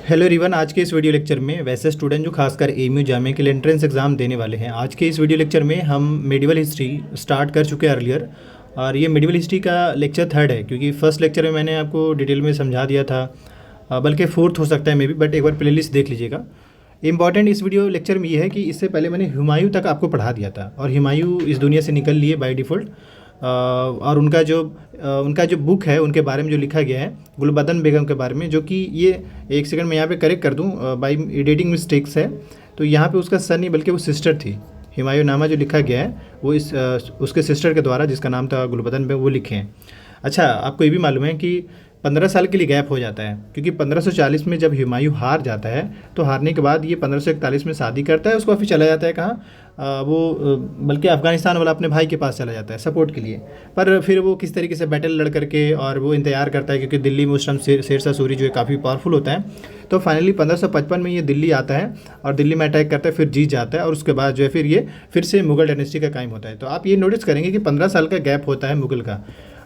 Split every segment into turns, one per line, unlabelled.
Hello everyone. आज के इस वीडियो लेक्चर में वैसे स्टूडेंट जो खासकर एएमयू जामिया के लिए एंट्रेंस एग्जाम देने वाले हैं, आज के इस वीडियो लेक्चर में हम मेडिवल हिस्ट्री स्टार्ट कर चुके हैं अर्लियर। और ये मेडिवल हिस्ट्री का लेक्चर थर्ड है, क्योंकि फर्स्ट लेक्चर में मैंने आपको डिटेल में समझा दिया था, बल्कि फोर्थ हो सकता है मे बी, बट एक बार प्लेलिस्ट देख लीजिएगा। इंपॉर्टेंट इस वीडियो लेक्चर में ये है कि इससे पहले मैंने हुमायूं तक आपको पढ़ा दिया था, और हुमायूं इस दुनिया से निकल लिए बाय डिफ़ॉल्ट। और उनका जो बुक है उनके बारे में जो लिखा गया है गुलबदन बेगम के बारे में, जो कि ये एक सेकंड में यहाँ पे करेक्ट कर दूँ, बाय एडिटिंग मिस्टेक्स है। तो यहाँ पे उसका सन नहीं बल्कि वो सिस्टर थी। हुमायूंनामा जो लिखा गया है वो उसके सिस्टर के द्वारा, जिसका नाम था गुलबदन बेगम, वो लिखे हैं। अच्छा, आपको ये भी मालूम है कि 15 साल के लिए गैप हो जाता है, क्योंकि 1540 में जब हुमायूं हार जाता है तो हारने के बाद ये 1541 में शादी करता है। उसको फिर चला जाता है कहाँ, बल्कि अफ़गानिस्तान वाला अपने भाई के पास चला जाता है सपोर्ट के लिए। पर फिर वो किस तरीके से बैटल लड़ करके और वो इंतजार करता है, क्योंकि दिल्ली में उस टाइम शेरशाह सूरी जो है काफ़ी पावरफुल होता है। तो फाइनली 1555 में ये दिल्ली आता है और दिल्ली में अटैक करता है, फिर जीत जाता है। और उसके बाद जो है फिर ये फिर से मुगल डायनेस्टी का कायम होता है। तो आप ये नोटिस करेंगे कि 15 साल का गैप होता है मुगल का।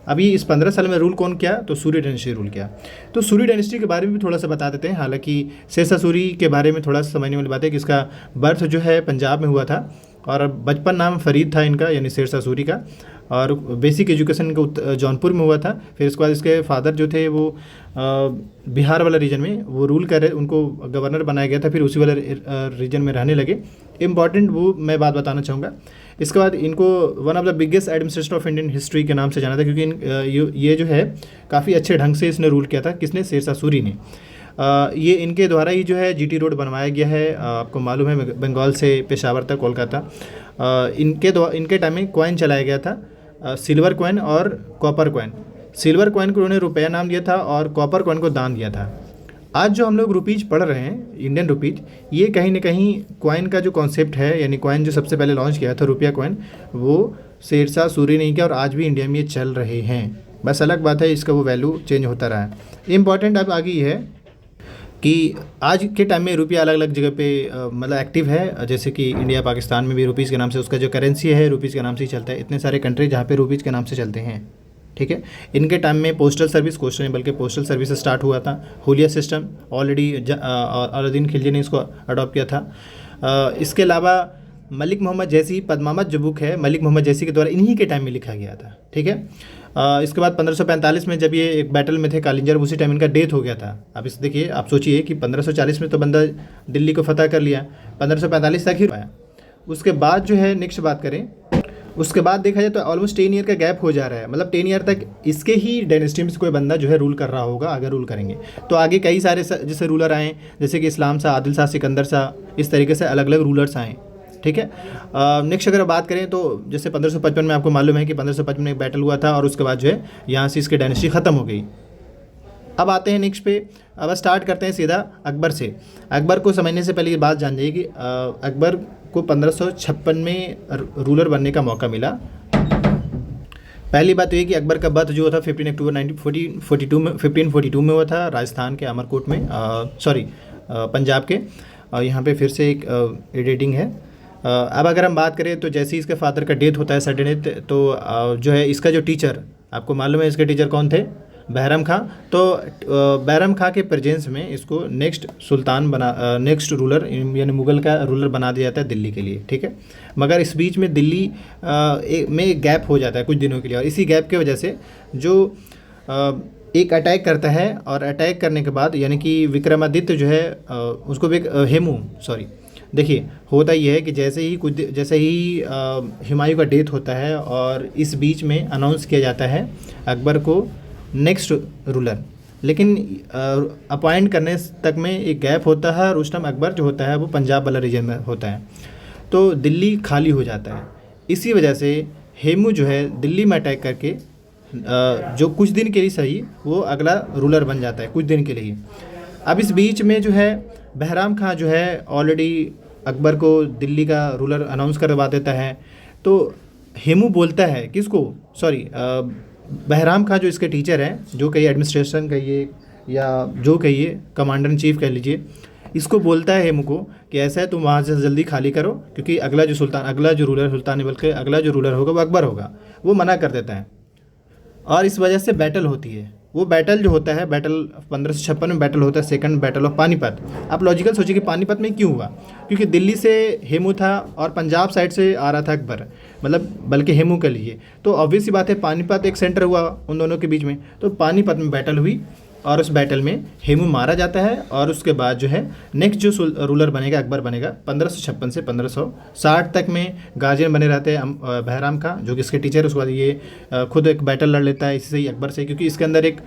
अभी इस 15 साल में रूल कौन किया, तो सूरी डायनेस्टी रूल किया। तो सूरी डायनेस्टी के बारे में भी थोड़ा सा बता देते हैं। हालांकि शेरशाह सूरी के बारे में थोड़ा सा समझने वाली बात है कि इसका बर्थ जो है पंजाब में हुआ था, और बचपन नाम फरीद था इनका, यानी शेरशाह सूरी का। और बेसिक एजुकेशन इनका जौनपुर में हुआ था। फिर इसके बाद इसके फादर जो थे वो बिहार वाला रीजन में वो रूल कर रहे, उनको गवर्नर बनाया गया था, फिर उसी वाले रीजन में रहने लगे। इम्पॉर्टेंट वो मैं बात बताना चाहूँगा। इसके बाद इनको one of the biggest administrator of Indian history के नाम से जाना था, क्योंकि ये जो है काफ़ी अच्छे ढंग से इसने रूल किया था। किसने? शेरशाह सूरी ने। ये इनके द्वारा ही जो है जीटी रोड बनवाया गया है। आपको मालूम है बंगाल से पेशावर तक कोलकाता। इनके टाइम में कॉइन चलाया गया था, सिल्वर कॉइन और कॉपर कॉइन। सिल्वर कॉइन को उन्होंने रुपया नाम दिया था और कॉपर कॉइन को दान दिया था। आज जो हम लोग रुपीज़ पढ़ रहे हैं, इंडियन रुपीज़, ये कहीं ना कहीं कॉइन का जो कॉन्सेप्ट है, यानी कॉइन जो सबसे पहले लॉन्च किया था रुपया कॉइन, वो शेरशाह सूरी ने किया, और आज भी इंडिया में ये चल रहे हैं। बस अलग बात है इसका वो वैल्यू चेंज होता रहा है। इम्पॉर्टेंट अब आगे ये है कि आज के टाइम में रुपया अलग अलग जगह पे मतलब एक्टिव है। जैसे कि इंडिया पाकिस्तान में भी रुपीज़ के नाम से उसका जो करेंसी है रुपीज़ के नाम से ही चलता है। इतने सारे कंट्री जहाँ पे रुपीज़ के नाम से चलते हैं, ठीक है। इनके टाइम में पोस्टल सर्विस, क्वेश्चन बल्कि पोस्टल सर्विस स्टार्ट हुआ था। हुलिया सिस्टम ऑलरेडी अलाउद्दीन खिलजी ने इसको अडॉप्ट किया था। इसके अलावा मलिक मोहम्मद जैसी पद्मावत जो बुक है, मलिक मोहम्मद जैसी के द्वारा इन्हीं के टाइम में लिखा गया था, ठीक है। इसके बाद 1545 में जब ये एक बैटल में थे कालिंजर, उसी टाइम इनका डेथ हो गया था। अब इस देखिए, आप सोचिए कि 1540 में तो बंदा दिल्ली को फतह कर लिया, 1545 तक ही आया। उसके बाद जो है नेक्स्ट बात करें, उसके बाद देखा जाए तो ऑलमोस्ट 10 ईयर का गैप हो जा रहा है। मतलब 10 ईयर तक इसके ही डायनेस्टी में से कोई बंदा जो है रूल कर रहा होगा, अगर रूल करेंगे तो। आगे कई सारे जैसे रूलर आए, जैसे कि इस्लाम शाह, आदिल शाह, सिकंदर शाह, इस तरीके से अलग अलग रूलर्स आए, ठीक है। नेक्स्ट अगर बात करें तो जैसे 1555 में आपको मालूम है कि 1555 में एक बैटल हुआ था, और उसके बाद जो है यहाँ से इसकी डायनेस्टी ख़त्म हो गई। अब आते हैं नेक्स्ट पे। अब स्टार्ट करते हैं सीधा अकबर से। अकबर को समझने से पहले ये बात जान जाइए कि अकबर को 1556 में रूलर बनने का मौका मिला। पहली बात तो ये कि अकबर का बर्थ जो था 15 अक्टूबर 1542 में हुआ था, राजस्थान के अमरकोट में, पंजाब के। यहाँ पे फिर से एक एडिटिंग है। अब अगर हम बात करें तो जैसे ही इसके फादर का डेथ होता है सडन, तो जो है इसका जो टीचर, आपको मालूम है इसके टीचर कौन थे? बहरम खां। तो बहरम खां के प्रेजेंस में इसको नेक्स्ट रूलर यानी मुगल का रूलर बना दिया जाता है दिल्ली के लिए, ठीक है। मगर इस बीच में दिल्ली में गैप हो जाता है कुछ दिनों के लिए, और इसी गैप की वजह से जो एक अटैक करता है, और अटैक करने के बाद यानी कि विक्रमादित्य जो है उसको भी देखिए, होता ये है कि जैसे ही हुमायूं का डेथ होता है, और इस बीच में अनाउंस किया जाता है अकबर को नेक्स्ट रूलर, लेकिन अपॉइंट करने तक में एक गैप होता है, और उस टाइम अकबर जो होता है वो पंजाब वाला रीजन में होता है, तो दिल्ली खाली हो जाता है। इसी वजह से हुमायूं जो है दिल्ली में अटैक करके जो कुछ दिन के लिए सही, वो अगला रूलर बन जाता है कुछ दिन के लिए। अब इस बीच में जो है बहराम खां जो है ऑलरेडी अकबर को दिल्ली का रूलर अनाउंस करवा देता है। तो हुमायूं बोलता है किसको, बहराम खां जो इसके टीचर हैं, जो कहिए एडमिनिस्ट्रेशन कहिए या जो कहिए कमांडर इन चीफ कह लीजिए, इसको बोलता है हुमायूं को कि ऐसा है, तुम वहाँ से जल्दी खाली करो, क्योंकि अगला जो रूलर होगा वो अकबर होगा। वो मना कर देता है, और इस वजह से बैटल होती है। वो बैटल जो होता है, बैटल 1556 में बैटल होता है, सेकंड बैटल ऑफ पानीपत। आप लॉजिकल सोचिए कि पानीपत में क्यों हुआ, क्योंकि दिल्ली से हेमू था और पंजाब साइड से आ रहा था अकबर, मतलब बल्कि हेमू के लिए। तो ऑब्वियस सी बात है पानीपत एक सेंटर हुआ उन दोनों के बीच में, तो पानीपत में बैटल हुई और उस बैटल में हेमू मारा जाता है। और उसके बाद जो है नेक्स्ट जो रूलर बनेगा अकबर बनेगा 1556 से 1560 तक में गार्जियन बने रहते हैं बहराम का, जो कि इसके टीचर। उसके बाद ये खुद एक बैटल लड़ लेता है इससे ही अकबर से, क्योंकि इसके अंदर एक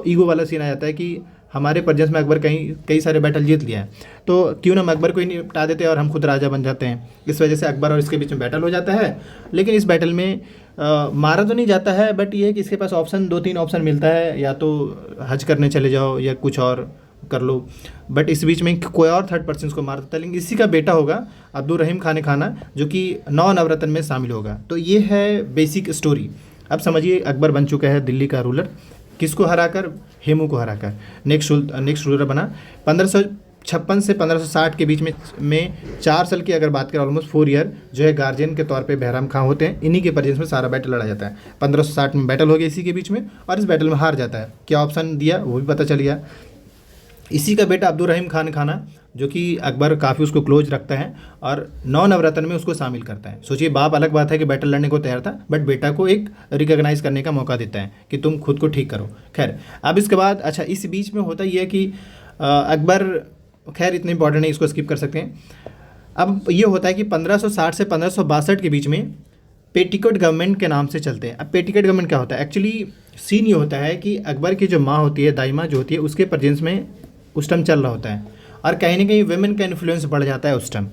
ईगो वाला सीन आ जाता है कि हमारे प्रेजेंस में अकबर कई सारे बैटल जीत लिया है, तो क्यों ना हम अकबर को ही निपटा देते हैं और हम खुद राजा बन जाते हैं। इस वजह से अकबर और इसके बीच में बैटल हो जाता है। लेकिन इस बैटल में मारा तो नहीं जाता है, बट ये है कि इसके पास ऑप्शन 2-3 ऑप्शन मिलता है, या तो हज करने चले जाओ या कुछ और कर लो। बट इस बीच में कोई और थर्ड पर्सन को मार देता है, लेकिन इसी का बेटा होगा अब्दुल रहीम खान, जो कि 9 नवरत्न में शामिल होगा। तो ये है बेसिक स्टोरी। अब समझिए अकबर बन चुका है दिल्ली का रूलर, किसको हराकर, हेमू को हराकर नेक्स्ट रूलर बना। 1556 से 1560 के बीच में 4 साल की अगर बात करें, ऑलमोस्ट 4 ईयर जो है गार्जियन के तौर पे बहराम खां होते हैं। इन्हीं के प्रेजेंस में सारा बैटल लड़ा जाता है। 1560 में बैटल हो गया इसी के बीच में, और इस बैटल में हार जाता है। क्या ऑप्शन दिया वो भी पता चल गया। इसी का बेटा अब्दुल रहीम खान, जो कि अकबर काफ़ी उसको क्लोज रखता है और 9 नवरत्न में उसको शामिल करता है। सोचिए, बाप अलग बात है कि बैटल लड़ने को तैयार था, बट बेटा को एक रिकॉग्नाइज करने का मौका देता है कि तुम खुद को ठीक करो। खैर, अब इसके बाद अच्छा इस बीच में होता ये है कि अकबर, खैर इतनी इंपॉर्टेंट नहीं, इसको स्किप कर सकते हैं। अब ये होता है कि 1560 से 1562 के बीच में पेटीकोट गवर्नमेंट के नाम से चलते हैं। अब पेटीकोट गवर्नमेंट क्या होता है, एक्चुअली सीन ये होता है कि अकबर की जो माँ होती है, दाई माँ जो होती है, उसके प्रेजेंस में उस टाइम चल रहा होता है, और कहीं ना कहीं वेमेन का इन्फ्लुएंस बढ़ जाता है उस टाइम।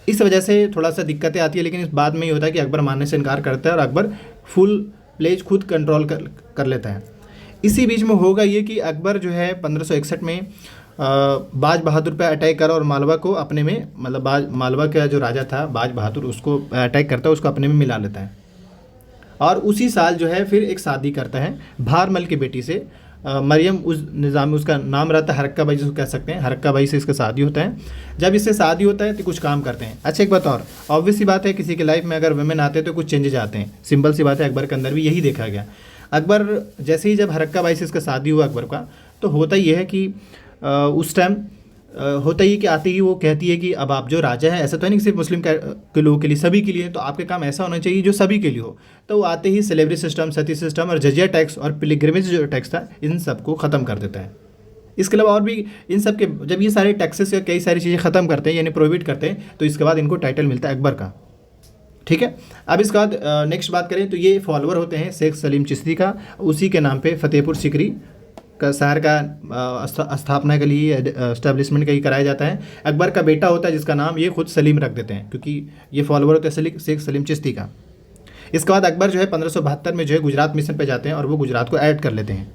इस वजह से थोड़ा सा दिक्कतें आती है, लेकिन इस बात में ये होता है कि अकबर मानने से इनकार करता है और अकबर फुल प्लेज खुद कंट्रोल कर लेता है। इसी बीच में होगा ये कि अकबर जो है 1561 में बाज बहादुर पे अटैक करा और मालवा को अपने में, मतलब मालवा का जो राजा था बाज बहादुर, उसको अटैक करता है, उसको अपने में मिला लेता है। और उसी साल जो है फिर एक शादी करता है भारमल की बेटी से, मरियम उस निज़ाम में उसका नाम रहता है, हरक्का बाई जिसको कह सकते हैं। हरक्का बाई से इसका शादी होता है। जब इससे शादी होता है तो कुछ काम करते हैं। अच्छा एक बात और, ऑब्वियस सी बात है किसी की लाइफ में अगर वुमेन आते हैं तो कुछ चेंजेज आते हैं, सिंपल सी बात है। अकबर के अंदर भी यही देखा गया। अकबर जैसे ही जब हरक्का बाई से इसका शादी हुआ अकबर का, तो होता ये है कि उस टाइम होता ही कि आते ही वो कहती है कि अब आप जो राजा हैं, ऐसा तो नहीं सिर्फ मुस्लिम के लोगों के लिए, सभी के लिए, तो आपके काम ऐसा होना चाहिए जो सभी के लिए हो। तो वो आते ही स्लेवरी सिस्टम, सती सिस्टम और जजिया टैक्स और पिलग्रिमेज जो टैक्स था, इन सबको ख़त्म कर देता है। इसके अलावा और भी इन सब के, जब ये सारे टैक्सेस या कई सारी चीज़ें ख़त्म करते हैं, यानी प्रोहिबिट करते हैं, तो इसके बाद इनको टाइटल मिलता है अकबर का। ठीक है, अब इसके बाद नेक्स्ट बात करें तो ये फॉलोअर होते हैं शेख सलीम चिश्ती का। उसी के नाम पे फतेहपुर सिकरी का शहर का स्थापना के लिए, एस्टेब्लिशमेंट का ही कराया जाता है। अकबर का बेटा होता है जिसका नाम ये खुद सलीम रख देते हैं, क्योंकि ये फॉलोअर होते हैं शेख सलीम चिश्ती का। इसके बाद अकबर जो है 1572 में जो है गुजरात मिशन पे जाते हैं और वो गुजरात को ऐड कर लेते हैं।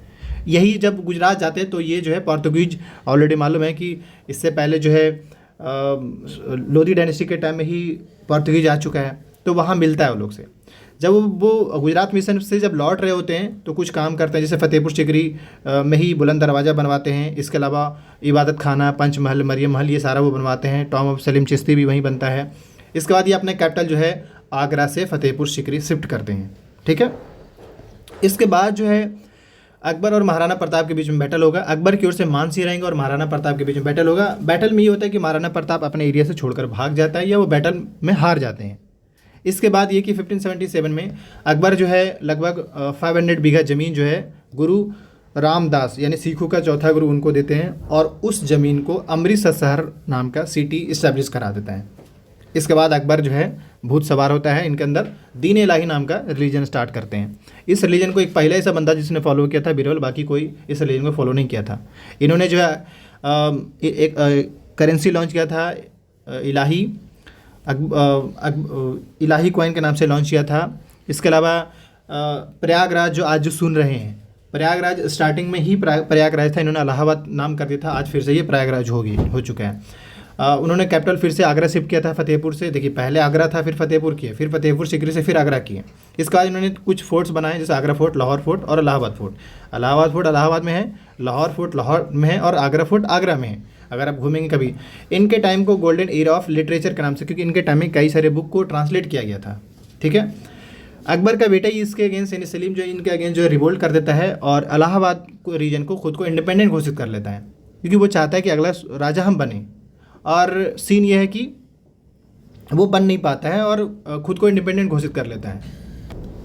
यही जब गुजरात जाते हैं तो ये जो है पोर्तुगीज, ऑलरेडी मालूम है कि इससे पहले जो है लोधी डायनेस्टी के टाइम में ही पोर्तुगीज आ चुका है, तो वहाँ मिलता है वो लोग से। जब वो गुजरात मिशन से जब लौट रहे होते हैं तो कुछ काम करते हैं, जैसे फतेहपुर सिकरी में ही बुलंद दरवाज़ा बनवाते हैं। इसके अलावा इबादत खाना, पंचमहल, मरियम महल, ये सारा वो बनवाते हैं। टॉम ऑफ सलीम चिश्ती भी वहीं बनता है। इसके बाद ये अपने कैपिटल जो है आगरा से फतेहपुर सिकरी शिफ्ट करते हैं। ठीक है, इसके बाद जो है अकबर और महाराणा प्रताप के बीच में बैटल होगा। अकबर की ओर से मानसिंह रहेंगे और महाराणा प्रताप के बीच में बैटल होगा। बैटल में ये होता है कि महाराणा प्रताप अपने एरिया से छोड़कर भाग जाता है या वो बैटल में हार जाते हैं। इसके बाद ये कि 1577 में अकबर जो है लगभग 500 बीघा ज़मीन जो है गुरु रामदास यानी सिखों का चौथा गुरु उनको देते हैं, और उस ज़मीन को अमृतसर शहर नाम का सिटी इस्टेब्लिश करा देता है। इसके बाद अकबर जो है भूत सवार होता है, इनके अंदर दीन इलाही नाम का रिलीजन स्टार्ट करते हैं। इस रिलीजन को एक पहला ऐसा बंदा जिसने फॉलो किया था बीरबल, बाकी कोई इस रिलीजन को फॉलो नहीं किया था। इन्होंने जो है एक करेंसी लॉन्च किया था, इलाही इलाही कॉइन के नाम से लॉन्च किया था। इसके अलावा प्रयागराज जो आज जो सुन रहे हैं, प्रयागराज स्टार्टिंग में ही प्रयागराज था, इन्होंने इलाहाबाद नाम कर दिया था, आज फिर से ये प्रयागराज हो चुका है। उन्होंने कैपिटल फिर से आगरा शिफ्ट किया था फतेहपुर से। देखिए पहले आगरा था, फिर फतेहपुर किए, फिर फतेहपुर सिकरी से फिर आगरा किए। इसके बाद इन्होंने कुछ फोर्ट्स बनाए, जैसे आगरा फोर्ट, लाहौर फोर्ट और इलाहाबाद फोर्ट। इलाहाबाद फोर्ट इलाहाबाद में है, लाहौर फोर्ट लाहौर में है और आगरा फोर्ट आगरा में है। अगर आप घूमेंगे कभी, इनके टाइम को गोल्डन एरा ऑफ लिटरेचर के नाम से, क्योंकि इनके टाइम में कई सारे बुक को ट्रांसलेट किया गया था। ठीक है, अकबर का बेटा ही इसके अगेंस्ट यानी सलीम जो है इनके अगेंस्ट जो है रिवोल्ट कर देता है और इलाहाबाद को रीजन को खुद को इंडिपेंडेंट घोषित कर लेता है, क्योंकि वो चाहता है कि अगला राजा हम बने। और सीन ये है कि वो बन नहीं पाता है और खुद को इंडिपेंडेंट घोषित कर लेता है।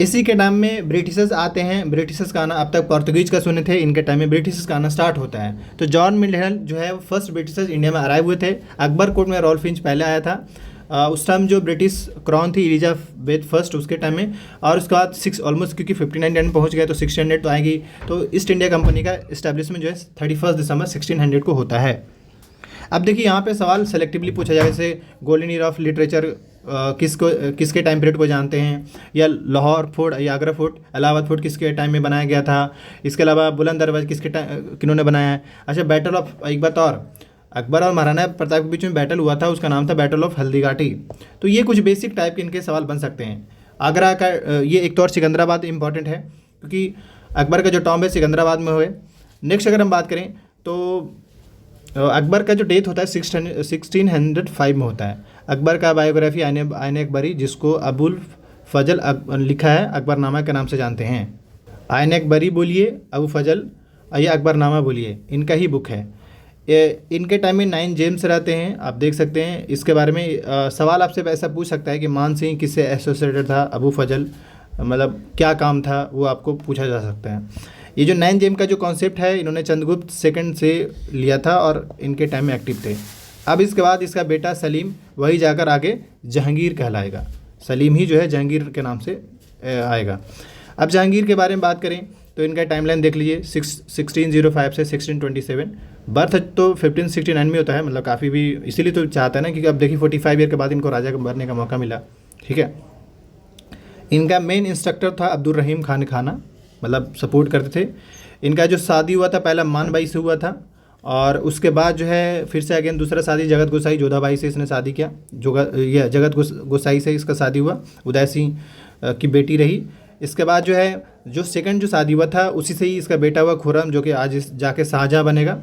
इसी के टाइम में ब्रिटिशर्स आते हैं। ब्रिटिशर्स का आना, अब तक पोर्तुगीज का सुने थे, इनके टाइम में ब्रिटिशर्स का आना स्टार्ट होता है। तो जॉन मिल्टन जो है फर्स्ट ब्रिटिशर्स इंडिया में अराइव हुए थे। अकबर कोर्ट में रॉल्फ फिंच पहले आया था। उस टाइम जो ब्रिटिश क्राउन थी एलिजाबेथ फर्स्ट उसके टाइम में, और उसके बाद ऑलमोस्ट क्योंकि 59 पहुंच गए तो 1600 तो आएगी। तो ईस्ट इंडिया कंपनी का इस्टेब्लिशमेंट जो है 31 दिसंबर 1600 को होता है। अब देखिए यहाँ पे सवाल सेलेक्टिवली पूछा जाए, जैसे गोल्डन ईरा ऑफ लिटरेचर किसके टाइम पीरियड को जानते हैं, या लाहौर फोर्ट या आगरा फोर्ट, इलाहाबाद फोर्ट किसके टाइम में बनाया गया था, इसके अलावा बुलंद दरवाजा किन्होंने बनाया है। अच्छा, बैटल ऑफ, एक बात और, अकबर और महाराणा प्रताप के बीच में बैटल हुआ था, उसका नाम था बैटल ऑफ हल्दीघाटी। तो ये कुछ बेसिक टाइप के इनके सवाल बन सकते हैं। आगरा का ये एक तो और सिकंदराबाद इंपॉर्टेंट है, क्योंकि अकबर का जो टॉम्ब है सिकंदराबाद में हुए। नेक्स्ट अगर हम बात करें तो अकबर का जो डेथ होता है 1605 में होता है। अकबर का बायोग्राफी आईन अकबरी, जिसको अबुल फजल लिखा है, अकबरनामा के नाम से जानते हैं। आईन अकबरी बोलिए, अबू फजल या अकबरनामा बोलिए, इनका ही बुक है। इनके टाइम में 9 जेम्स रहते हैं, आप देख सकते हैं। इसके बारे में सवाल आपसे ऐसा पूछ सकता है कि मान सिंह किससे एसोसिएटेड था, अबू फजल मतलब क्या काम था, वो आपको पूछा जा सकता है। ये जो 9 जेम का जो कॉन्सेप्ट है इन्होंने चंद्रगुप्त सेकंड से लिया था और इनके टाइम में एक्टिव थे। अब इसके बाद इसका बेटा सलीम वही जाकर आगे जहांगीर कहलाएगा। सलीम ही जो है जहांगीर के नाम से आएगा। अब जहांगीर के बारे में बात करें तो इनका टाइमलाइन देख लीजिए, 1605 से 1627। बर्थ तो 1569 में होता है, मतलब काफ़ी भी इसीलिए तो चाहता है ना, क्योंकि अब देखिए 45 ईयर के बाद इनको राजा बनने का मौका मिला। ठीक है, इनका मेन इंस्ट्रक्टर था अब्दुल रहीम खान खाना, मतलब सपोर्ट करते थे। इनका जो शादी हुआ था पहला मान बाई से हुआ था, और उसके बाद जो है फिर से अगेन दूसरा शादी जगत गोसाई जोधाबाई से इसने शादी किया। यह जगत गोसाई से इसका शादी हुआ, उदय सिंह की बेटी रही। इसके बाद जो है जो सेकंड जो शादी हुआ था उसी से ही इसका बेटा हुआ खुर्रम, जो कि आज जाके शाहजहाँ बनेगा,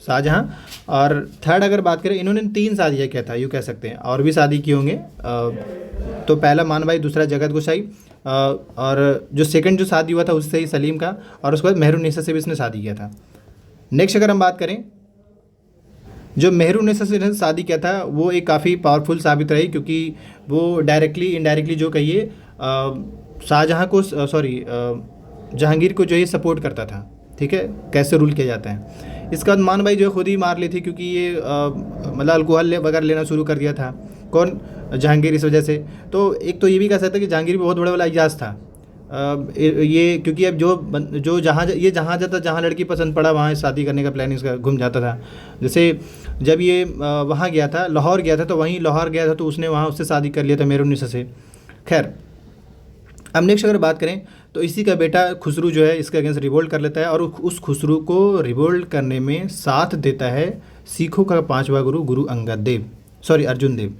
शाहजहाँ। और थर्ड अगर बात करें, इन्होंने 3 शादियाँ किया था, यूँ कह सकते हैं, और भी शादी किए होंगे। तो पहला मानबाई, दूसरा जगत गोसाई, और जो सेकंड जो शादी हुआ था उससे ही सलीम का, और उसके बाद मेहरुन्निसा से भी इसने शादी किया था। नेक्स्ट अगर हम बात करें, जो मेहरुन्निसा से इसने शादी किया था वो एक काफ़ी पावरफुल साबित रही, क्योंकि वो डायरेक्टली इनडायरेक्टली जो कहिए शाहजहाँ को जहांगीर को जो ये सपोर्ट करता था। ठीक है, कैसे रूल किया जाता है। इसके बाद मान भाई जो खुद ही मार ली थी, क्योंकि ये मतलब अल्कोहल वगैरह लेना शुरू कर दिया था। कौन? जहांगीर, इस वजह से। तो एक तो ये भी कह सकते हैं कि जहांगीर भी बहुत बड़ा वाला एजाज था। ये क्योंकि अब जो जहाँ जाता, जहाँ लड़की पसंद पड़ा वहाँ शादी करने का प्लान इसका घूम जाता था। जैसे जब ये वहाँ गया था, लाहौर गया था, तो वहीं लाहौर गया था तो उसने वहाँ उससे शादी कर लिया था मेहरुन्निसा से। खैर, अब नेक्स्ट अगर बात करें तो इसी का बेटा खुसरू जो है इसके अगेंस्ट रिवोल्ट कर लेता है, और उस खुसरू को रिवोल्ट करने में साथ देता है सिखों का 5वां गुरु अंगद देव, अर्जुन देव।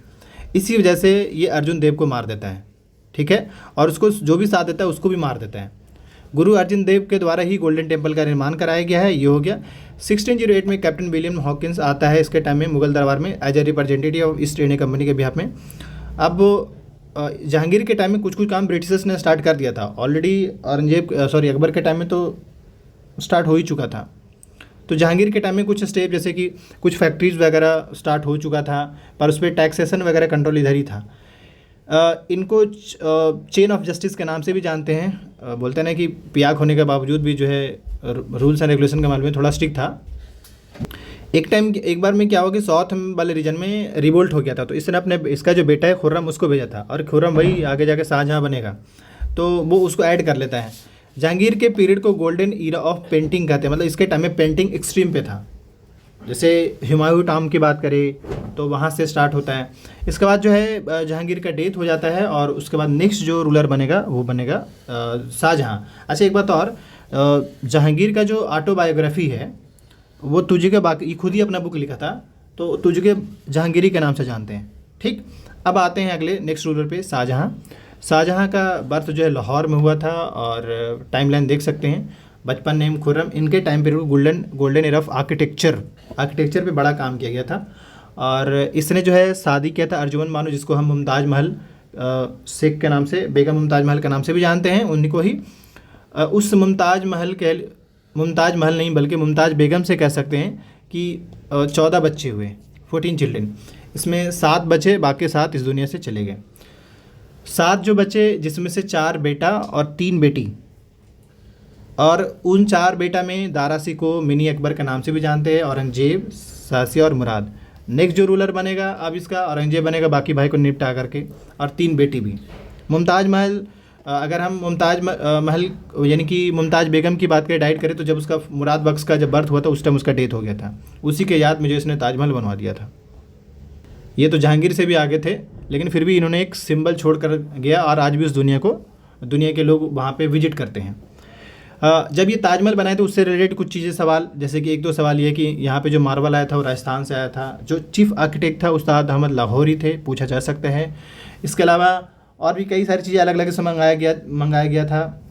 इसी वजह से ये अर्जुन देव को मार देता है। ठीक है, और उसको जो भी साथ देता है उसको भी मार देता है। गुरु अर्जुन देव के द्वारा ही गोल्डन टेम्पल का निर्माण कराया गया है। ये हो गया। 1608 में कैप्टन विलियम हॉकिंस आता है इसके टाइम में मुगल दरबार में as a representative of East India Company के बिहाफ में। अब जहांगीर के टाइम में कुछ काम ब्रिटिशर्स ने स्टार्ट कर दिया था ऑलरेडी। अकबर के टाइम में तो स्टार्ट हो ही चुका था। तो जहांगीर के टाइम में कुछ स्टेप, जैसे कि कुछ फैक्ट्रीज वगैरह स्टार्ट हो चुका था, पर उस पर टैक्सेशन वगैरह कंट्रोल इधर ही था। इनको चेन ऑफ जस्टिस के नाम से भी जानते हैं। बोलते हैं ना कि पियाक होने के बावजूद भी जो है रूल्स एंड रेगुलेशन के मामले में थोड़ा स्ट्रिक्ट था। एक बार में क्या हुआ कि साउथ वाले रीजन में रिवोल्ट हो गया था, तो इसने इसका जो बेटा है खुर्रम उसको भेजा था, और खुर्रम वही आगे जाके शाहजहाँ बनेगा, तो वो उसको ऐड कर लेता है। जहांगीर के पीरियड को गोल्डन ईरा ऑफ पेंटिंग कहते हैं, मतलब इसके टाइम में पेंटिंग एक्सट्रीम पे था। जैसे हुमायूं टॉम की बात करें तो वहाँ से स्टार्ट होता है। इसके बाद जो है जहांगीर का डेथ हो जाता है, और उसके बाद नेक्स्ट जो रूलर बनेगा वो बनेगा शाहजहाँ। अच्छा, एक बात और, जहांगीर का जो ऑटोबायोग्राफी है वो तुझे बाकी खुद ही अपना बुक लिखा था, तो तुझे जहांगीरी के नाम से जानते हैं। ठीक, अब आते हैं अगले नेक्स्ट रूलर पे, शाहजहाँ। शाहजहाँ का बर्थ जो है लाहौर में हुआ था, और टाइमलाइन देख सकते हैं। बचपन नेम खुर्रम। इनके टाइम पे गोल्डन एरा ऑफ आर्किटेक्चर पे बड़ा काम किया गया था, और इसने जो है शादी किया था अर्जुमन बानो, जिसको हम मुमताज़ महल शेख के नाम से, बेगम मुमताज़ महल के नाम से भी जानते हैं उन्हीं को ही। उस मुमताज़ महल नहीं बल्कि मुमताज़ बेगम से कह सकते हैं कि 14 बच्चे हुए, 14 चिल्ड्रन। इसमें 7 बचे, बाकी 7 इस दुनिया से चले गए। 7 जो बचे जिसमें से 4 बेटा और 3 बेटी, और उन 4 बेटा में दारासी को मिनी अकबर के नाम से भी जानते हैं, औरंगजेब, शासिया और मुराद। नेक्स्ट जो रूलर बनेगा अब इसका औरंगजेब बनेगा, बाकी भाई को निपटा करके, और 3 बेटी भी। मुमताज़ महल, अगर हम मुमताज़ महल यानी कि मुमताज़ बेगम की बात करें, डाइट करें, तो जब उसका मुराद बख्श का जब बर्थ हुआ था उस टाइम उसका डेथ हो गया था। उसी के याद में जो इसने ताजमहल बनवा दिया था। ये तो जहांगीर से भी आगे थे, लेकिन फिर भी इन्होंने एक सिंबल छोड़ कर गया, और आज भी उस दुनिया के लोग वहाँ पे विजिट करते हैं। जब ये ताजमहल बनाए तो उससे रिलेटेड कुछ चीज़ें सवाल, जैसे कि 1-2 सवाल ये कि यहाँ पे जो मार्बल आया था वो राजस्थान से आया था। जो चीफ आर्किटेक्ट था उस्ताद अहमद लाहौरी थे, पूछा जा सकते हैं। इसके अलावा और भी कई सारी चीज़ें अलग अलग से मंगाया गया था।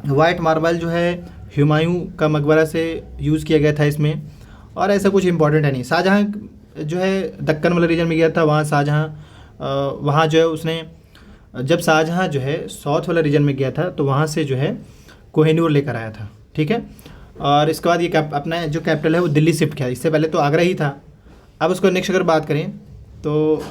वाइट मार्बल जो है हुमायूं का मकबरा से यूज़ किया गया था इसमें, और ऐसा कुछ इंपॉर्टेंट है नहीं। शाहजहाँ जो है दक्कन वाला रीजन में गया था, वहाँ जो है उसने, जब शाहजहाँ जो है साउथ वाला रीजन में गया था तो वहाँ से जो है कोहिनूर लेकर आया था, ठीक है। और इसके बाद ये अपना जो कैपिटल है वो दिल्ली शिफ्ट किया। इससे पहले तो आगरा ही था। अब उसको नेक्स्ट अगर बात करें तो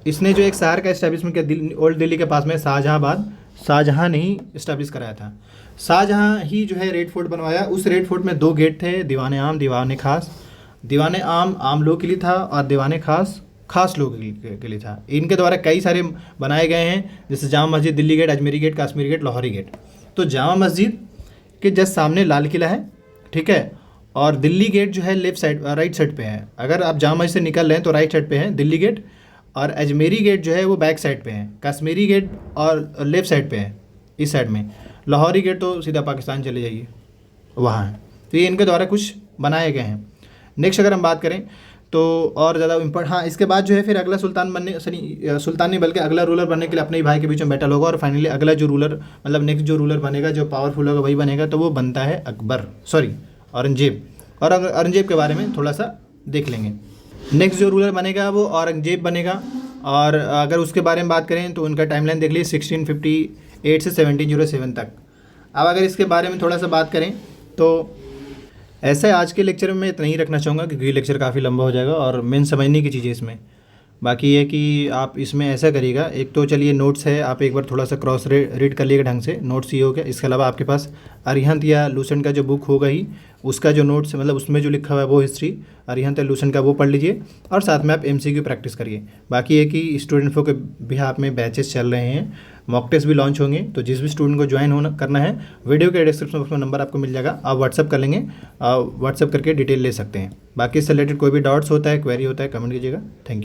इसने जो एक शहर का इस्टेब्लिशमेंट किया ओल्ड दिल्ली के पास में, शाहजहाँ ने ही इस्टेब्लिश कराया था। शाहजहाँ ही जो है रेड फोर्ट बनवाया। उस रेड फोर्ट में 2 गेट थे, दीवान आम, दीवान खास। दीवान आम लोग के लिए था और दीवान खास लोग के लिए था। इनके द्वारा कई सारे बनाए गए हैं, जैसे Jama Masjid, Delhi gate, Ajmeri gate, Kashmiri gate, Lahori gate. तो जामा मस्जिद के जस्ट सामने लाल किला है, ठीक है, और दिल्ली गेट जो है राइट साइड पे है। अगर आप जामा मस्जिद से निकल रहे हैं तो राइट साइड पे है दिल्ली गेट, और अजमेरी गेट जो है वो बैक साइड पे है। कश्मीरी गेट और लेफ्ट साइड पे है, इस साइड में। लाहौरी गेट तो सीधा पाकिस्तान चले जाइए, वहाँ है। तो ये इनके द्वारा कुछ बनाए गए हैं। नेक्स्ट अगर हम बात करें तो और ज़्यादा हाँ, इसके बाद जो है फिर अगला सुल्तान नहीं बल्कि अगला रूलर बनने के लिए अपने ही भाई के बीच में बैटल होगा, और फाइनली अगला जो रूलर नेक्स्ट जो रूलर बनेगा, जो पावरफुल होगा वही बनेगा, तो वो बनता है औरंगजेब। और औरंगजेब के बारे में थोड़ा सा देख लेंगे। नेक्स्ट जो रूलर बनेगा वो औरंगजेब बनेगा, और अगर उसके बारे में बात करें तो उनका टाइमलाइन देख लीजिए 1658 से 1707 तक। अब अगर इसके बारे में थोड़ा सा बात करें तो ऐसे आज के लेक्चर में मैं इतना ही रखना चाहूँगा, क्योंकि लेक्चर काफ़ी लंबा हो जाएगा और मेन समझने की चीज़ें इसमें बाकी ये कि आप इसमें ऐसा करिएगा। एक तो चलिए नोट्स है, आप एक बार थोड़ा सा क्रॉस रीड कर लीजिएगा ढंग से, नोट्स ये हो गया। इसके अलावा आपके पास अरिहंत या लूसेंट का जो बुक होगा ही, उसका जो नोट्स उसमें जो लिखा हुआ है वो हिस्ट्री अरिहंत या लूसेंट का वो पढ़ लीजिए, और साथ में आप MCQ प्रैक्टिस करिए। बाकी ये कि स्टूडेंट के बिहाफ में बैचेस चल रहे हैं, मॉक टेस्ट भी लॉन्च होंगे, तो जिस भी स्टूडेंट को ज्वाइन करना है, वीडियो के डिस्क्रिप्शन बॉक्स में नंबर आपको मिल जाएगा, आप व्हाट्सअप कर लेंगे, व्हाट्सअप करके डिटेल ले सकते हैं। बाकी इससे रिलेटेड कोई भी डाउट्स होता है, क्वेरी होता है, कमेंट कीजिएगा। Thank you.